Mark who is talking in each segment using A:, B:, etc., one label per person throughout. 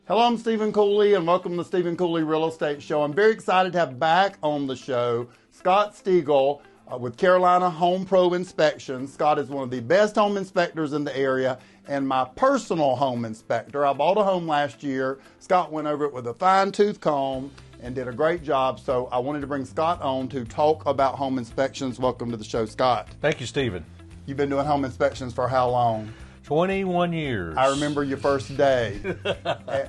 A: Hello, I'm Stephen Cooley, and welcome to the Stephen Cooley Real Estate Show. I'm very excited to have back on the show Scott Stegall with Carolina Home Pro Inspections. Scott is one of the best home inspectors in the area and my personal home inspector. I bought a home last year. Scott went over it with a fine-tooth comb and did a great job, so I wanted to bring Scott on to talk about home inspections. Welcome to the show, Scott.
B: Thank you, Stephen.
A: You've been doing home inspections for how long?
B: 21 years.
A: I remember your first day.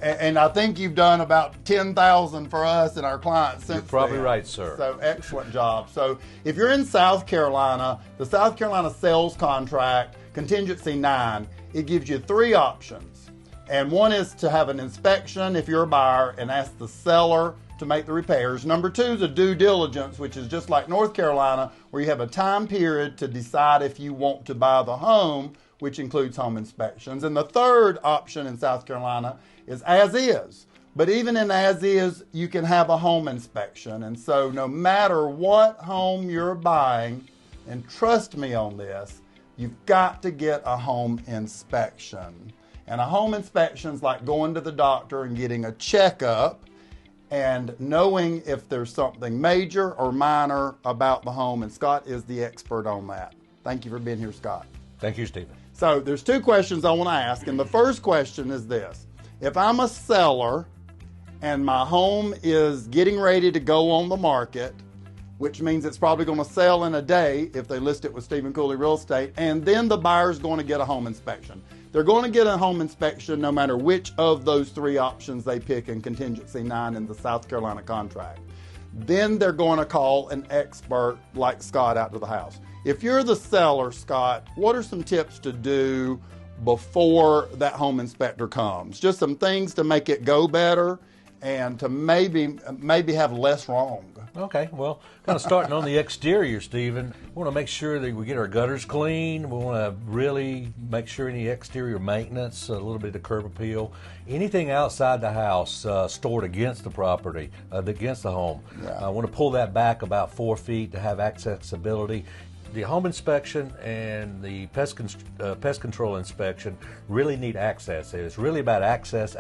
A: and I think you've done about 10,000 for us and our clients since
B: You're probably
A: then.
B: right, sir.
A: So excellent job. So if you're in South Carolina, the South Carolina sales contract, contingency 9, it gives you 3 options. And one is to have an inspection if you're a buyer and ask the seller to make the repairs. Number 2 is a due diligence, which is just like North Carolina, where you have a time period to decide if you want to buy the home, which includes home inspections. And the third option in South Carolina is as is. But even in as is, you can have a home inspection. And so no matter what home you're buying, and trust me on this, you've got to get a home inspection. And a home inspection is like going to the doctor and getting a checkup and knowing if there's something major or minor about the home. And Scott is the expert on that. Thank you for being here, Scott.
B: Thank you, Stephen.
A: So there's 2 questions I want to ask, and the first question is this. If I'm a seller and my home is getting ready to go on the market, which means it's probably going to sell in a day if they list it with Stephen Cooley Real Estate, and then the buyer's going to get a home inspection. They're going to get a home inspection no matter which of those 3 options they pick in contingency 9 in the South Carolina contract. Then they're going to call an expert like Scott out to the house. If you're the seller, Scott, what are some tips to do before that home inspector comes? Just some things to make it go better and to maybe have less wrong.
B: Okay, well, kind of starting on the exterior, Stephen, we want to make sure that we get our gutters clean. We want to really make sure any exterior maintenance, a little bit of curb appeal, anything outside the house stored against the property, against the home. I want to pull that back about 4 feet to have accessibility. The home inspection and the pest control inspection really need access. It's really about access.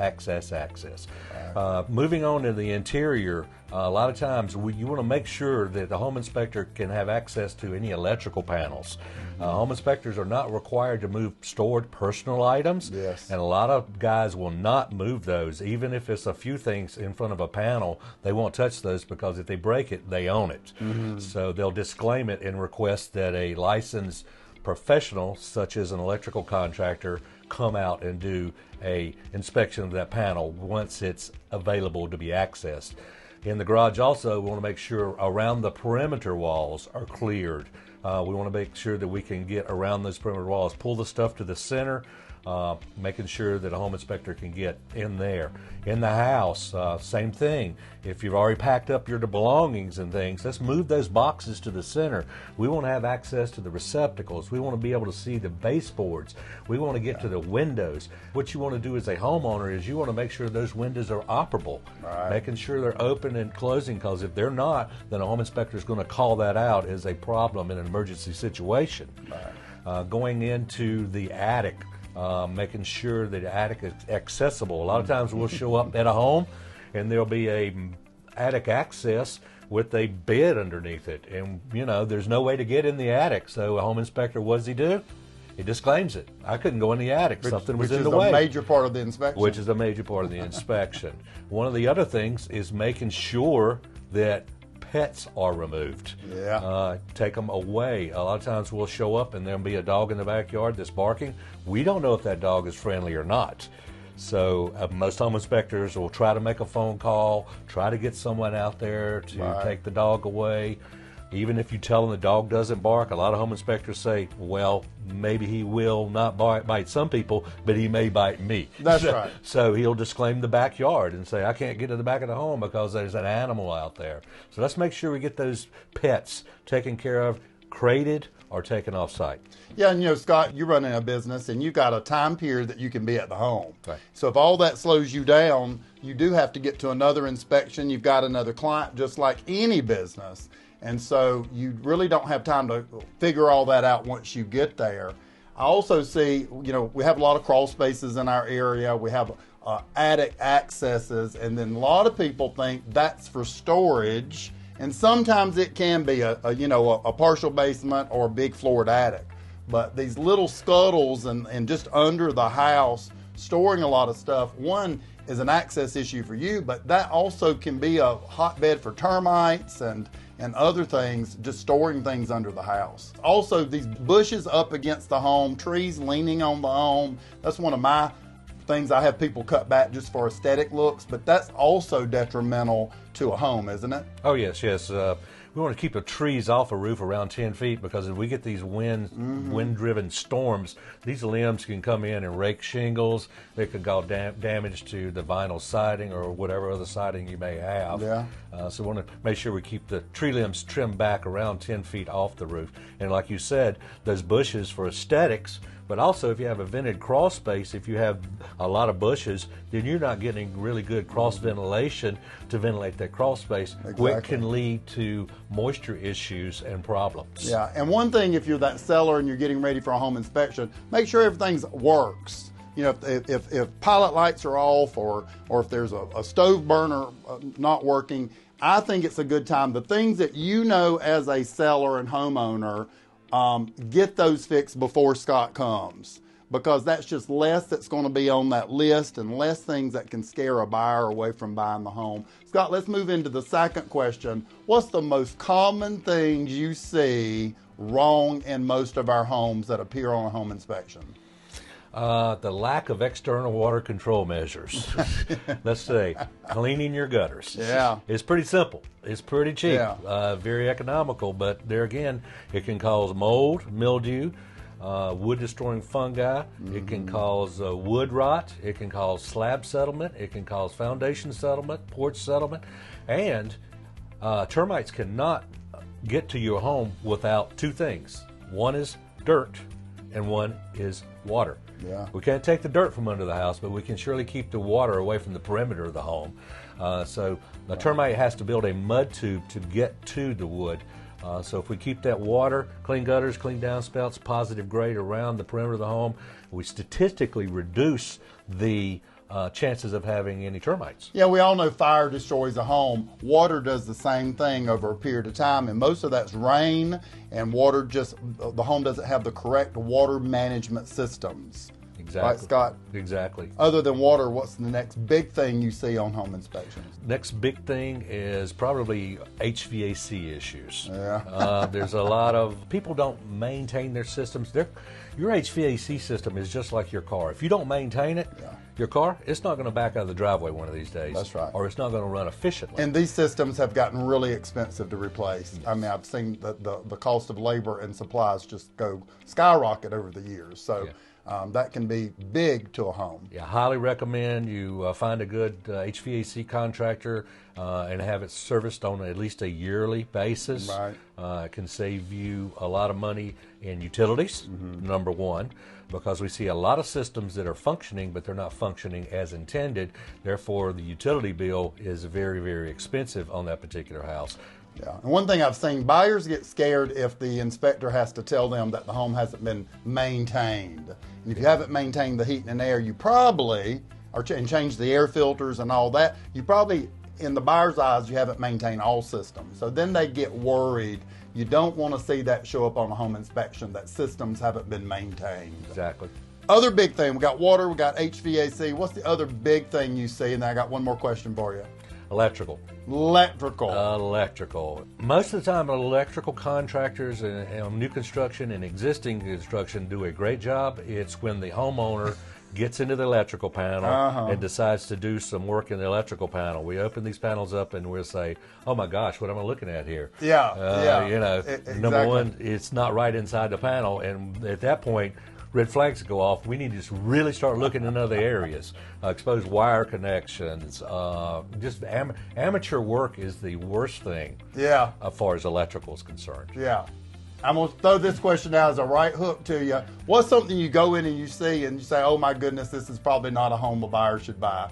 B: Moving on to the interior, a lot of times you want to make sure that the home inspector can have access to any electrical panels. Home inspectors are not required to move stored personal items,
A: yes.
B: And a lot of guys will not move those. Even if it's a few things in front of a panel, they won't touch those because if they break it, they own it. So they'll disclaim it and request that a licensed professional, such as an electrical contractor, come out and do a inspection of that panel once it's available to be accessed. In the garage also, we want to make sure around the perimeter walls are cleared. We want to make sure that we can get around those perimeter walls, pull the stuff to the center, making sure that a home inspector can get in there. In the house, same thing. If you've already packed up your belongings and things, let's move those boxes to the center. We want to have access to the receptacles. We want to be able to see the baseboards. We want to get to the windows. What you want to do as a homeowner is you want to make sure those windows are operable, making sure they're open and closing, because if they're not, then a home inspector is going to call that out as a problem in an emergency situation. Going into the attic, making sure that the attic is accessible. A lot of times we'll show up at a home and there'll be a attic access with a bed underneath it, and there's no way to get in the attic. So a home inspector, what does he do? He disclaims it. I couldn't go in the attic. Something was in the way.
A: Which is a major part of the inspection.
B: Which is a major part of the inspection. One of the other things is making sure that pets are removed. Take them away. A lot of times we'll show up and there'll be a dog in the backyard that's barking. We don't know if that dog is friendly or not. So most home inspectors will try to make a phone call, try to get someone out there to take the dog away. Even if you tell them the dog doesn't bark, a lot of home inspectors say, well, maybe he will not bite some people, but he may bite me.
A: That's right.
B: So he'll disclaim the backyard and say, I can't get to the back of the home because there's an animal out there. So let's make sure we get those pets taken care of, crated, or taken off site.
A: Yeah, and Scott, you're running a business and you've got a time period that you can be at the home.
B: Right.
A: So if all that slows you down, you do have to get to another inspection. You've got another client, just like any business. And so you really don't have time to figure all that out once you get there. I also see, we have a lot of crawl spaces in our area. We have attic accesses, and then a lot of people think that's for storage, and sometimes it can be a partial basement or a big floored attic. But these little scuttles and just under the house, storing a lot of stuff, one is an access issue for you, but that also can be a hotbed for termites and other things, just storing things under the house. Also, these bushes up against the home, trees leaning on the home, that's one of my things I have people cut back just for aesthetic looks, but that's also detrimental to a home, isn't it?
B: Oh, yes. We want to keep the trees off a roof around 10 feet because if we get these wind-driven storms, these limbs can come in and rake shingles. They could cause damage to the vinyl siding or whatever other siding you may have.
A: Yeah.
B: So we want to make sure we keep the tree limbs trimmed back around 10 feet off the roof. And like you said, those bushes for aesthetics, but also if you have a vented crawl space, if you have a lot of bushes, then you're not getting really good cross ventilation to ventilate that crawl space, which can lead to moisture issues and problems.
A: Yeah, and one thing, if you're that seller and you're getting ready for a home inspection, make sure everything works. You know, if pilot lights are off or if there's a stove burner not working, I think it's a good time. The things that you know as a seller and homeowner, get those fixed before Scott comes, because that's just less that's going to be on that list and less things that can scare a buyer away from buying the home. Scott, let's move into the second question. What's the most common things you see wrong in most of our homes that appear on a home inspection?
B: The lack of external water control measures. Let's say cleaning your gutters.
A: Yeah.
B: It's pretty simple. It's pretty cheap.
A: Yeah.
B: Very economical, but there again, it can cause mold, mildew, wood-destroying fungi. It can cause wood rot. It can cause slab settlement. It can cause foundation settlement, porch settlement, and termites cannot get to your home without two things. One is dirt, and one is water.
A: Yeah.
B: We can't take the dirt from under the house, but we can surely keep the water away from the perimeter of the home. So the termite has to build a mud tube to get to the wood. So if we keep that water, clean gutters, clean downspouts, positive grade around the perimeter of the home, we statistically reduce the chances of having any termites.
A: Yeah, we all know fire destroys a home. Water does the same thing over a period of time, and most of that's rain, and water the home doesn't have the correct water management systems.
B: Exactly.
A: Right, Scott?
B: Exactly.
A: Other than water, what's the next big thing you see on home inspections?
B: Next big thing is probably HVAC issues.
A: Yeah.
B: There's a lot of people don't maintain their systems. Your HVAC system is just like your car. If you don't maintain it, your car, it's not going to back out of the driveway one of these days.
A: That's right.
B: Or it's not going to run efficiently.
A: And these systems have gotten really expensive to replace. Yes. I mean, I've seen the cost of labor and supplies just go skyrocket over the years. So. Yeah. That can be big to a home.
B: Yeah, highly recommend you find a good HVAC contractor and have it serviced on at least a yearly basis.
A: Right.
B: It can save you a lot of money in utilities, number one, because we see a lot of systems that are functioning, but they're not functioning as intended. Therefore, the utility bill is very, very expensive on that particular house.
A: Yeah, and one thing I've seen, buyers get scared if the inspector has to tell them that the home hasn't been maintained. And if you haven't maintained the heating and air, you probably, and changed the air filters and all that, you probably, in the buyer's eyes, you haven't maintained all systems. So then they get worried. You don't want to see that show up on a home inspection, that systems haven't been maintained.
B: Exactly.
A: Other big thing, we got water, we got HVAC. What's the other big thing you see? And then I got one more question for you.
B: Electrical. Most of the time, electrical contractors and new construction and existing construction do a great job. It's when the homeowner gets into the electrical panel and decides to do some work in the electrical panel. We open these panels up and we'll say, oh my gosh, what am I looking at here?
A: Yeah.
B: You know,
A: Exactly.
B: Number one, it's not right inside the panel. And at that point, red flags go off. We need to just really start looking in other areas. Exposed wire connections. Just amateur work is the worst thing.
A: Yeah.
B: As far as electrical is concerned.
A: Yeah. I'm going to throw this question out as a right hook to you. What's something you go in and you see and you say, oh my goodness, this is probably not a home a buyer should buy?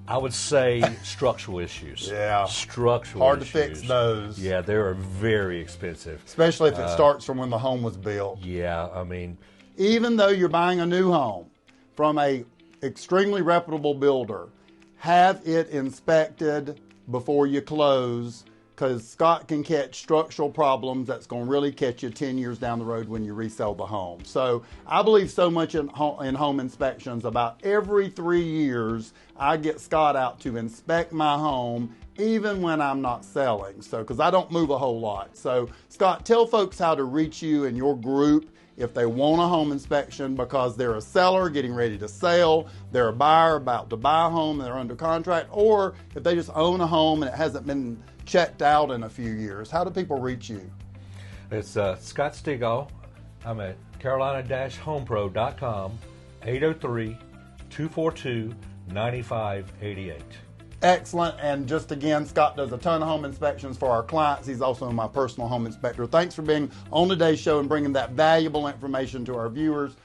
B: I would say structural issues.
A: Yeah.
B: Structural
A: Hard
B: issues.
A: to fix those.
B: Yeah, they are very expensive.
A: Especially if it starts from when the home was built.
B: Yeah, I mean,
A: even though you're buying a new home from a extremely reputable builder, have it inspected before you close, because Scott can catch structural problems that's going to really catch you 10 years down the road when you resell the home. So I believe so much in home inspections. About every 3 years, I get Scott out to inspect my home, even when I'm not selling. So, because I don't move a whole lot. So Scott, tell folks how to reach you and your group if they want a home inspection because they're a seller getting ready to sell, they're a buyer about to buy a home, they're under contract, or if they just own a home and it hasn't been checked out in a few years. How do people reach you?
B: It's Scott Stegall. I'm at carolina-homepro.com, 803-242-9588.
A: Excellent. And just again, Scott does a ton of home inspections for our clients. He's also my personal home inspector. Thanks for being on today's show and bringing that valuable information to our viewers.